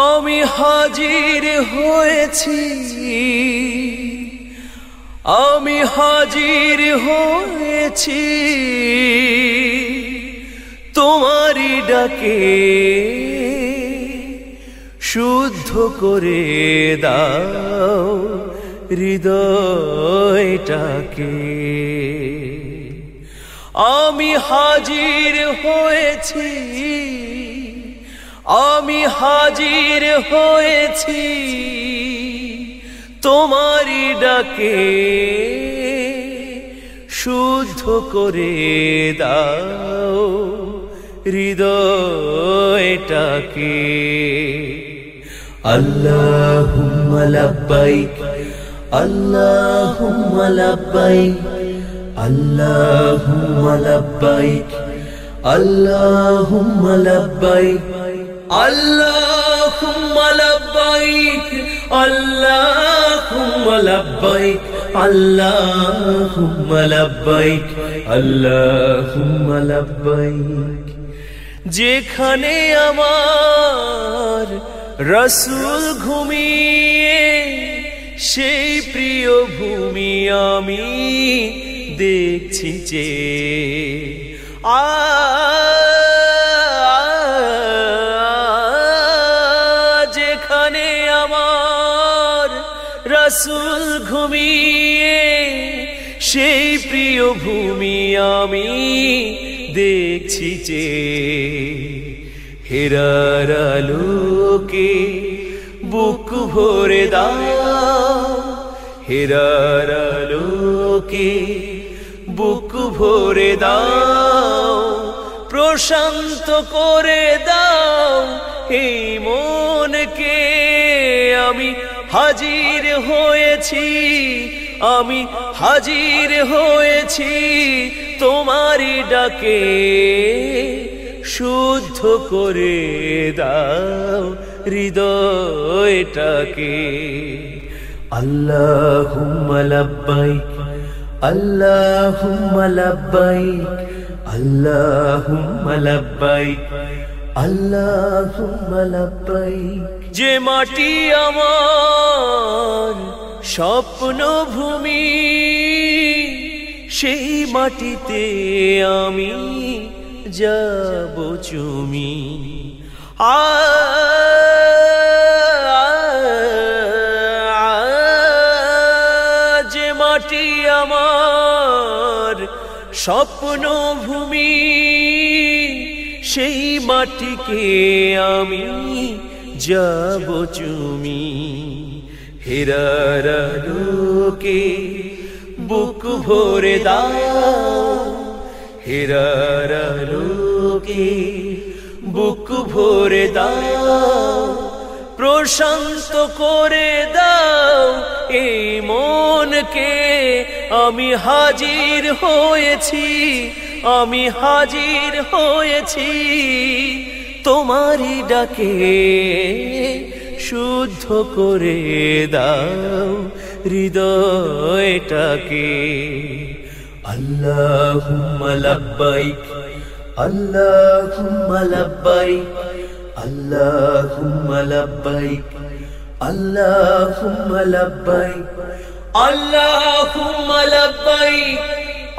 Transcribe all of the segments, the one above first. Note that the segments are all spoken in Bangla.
আমি হাজির হয়েছি, আমি হাজির হয়েছি তোমারই ডাকে, শুদ্ধ করে দাও হৃদয়টাকে। আমি হাজির হয়েছি, আমি হাজির হয়েছি তোমারই ডাকে, শুদ্ধ করে দাও হৃদয়টাকে। আল্লাহুম্মা লাব্বাইক, আল্লাহুম্মা লাব্বাইক, আল্লাহুম্মা লাব্বাইক, আল্লাহুম্মা লাব্বাইক, আল্লাহুম্মা লাব্বাইক, আল্লাহুম্মা লাব্বাইক, আল্লাহুম্মা লাব্বাইক, আল্লাহুম্মা লাব্বাইক। যেখানে আমার রাসূল ঘুমিয়ে, সেই প্রিয় ভূমি আমি দেখছি যে। যেখানে আমার রাসূল ঘুমিয়ে, সেই প্রিয় ভূমি আমি দেখছি যে। হেরার আলোকে বুক ভরে দাও, হেরার আলোকে বুক ভরে দাও, প্রশান্ত করে দাও এই মনকে। আমি হাজির হয়েছি, আমি হাজির হয়েছি তোমারই ডাকে, শুদ্ধ করে দাও হৃদয়টাকে। আল্লাহুম্মা লাব্বাইক, আল্লাহুম্মা লাব্বাইক, আল্লাহুম্মা লাব্বাইক, আল্লাহুম্মা লাব্বাইক। যে মাটি আমার স্বপ্ন ভূমি, সেই মাটিতে আমি যাব চুমি। যে মাটি আমার স্বপ্ন ভূমি, সেই মাটিকে আমি যাব চুমি। হেরার আলোকে বুক ভরে দাও, হেরার আলোকে বুক ভরে দাও, প্রশান্ত করে দাও এই মনকে। আমি হাজির হয়েছি, আমি হাজির হয়েছি তোমারই ডাকে, শুদ্ধ করে দাও হৃদয়টাকে। আল্লাহুম্মা লাব্বাইক, আল্লাহুম্মা লাব্বাইক, আল্লাহুম্মা লাব্বাইক, আল্লাহুম্মা লাব্বাইক, আল্লাহুম্মা লাব্বাইক,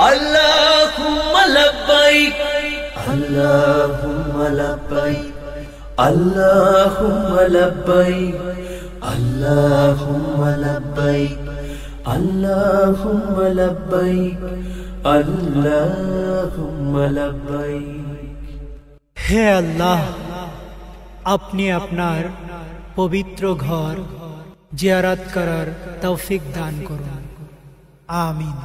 আল্লাহুম্মা লাব্বাইক, আল্লাহুম্মা লাব্বাইক, আল্লাহুম্মা লাব্বাইক, আল্লাহুম্মা লাব্বাইক, আল্লাহুম্মা লাব্বাইক, আল্লাহুম্মা লাব্বাইক। হে আল্লাহ, আপনি আপনার পবিত্র ঘর জিয়ারত করার তৌফিক দান করুন। আমিন।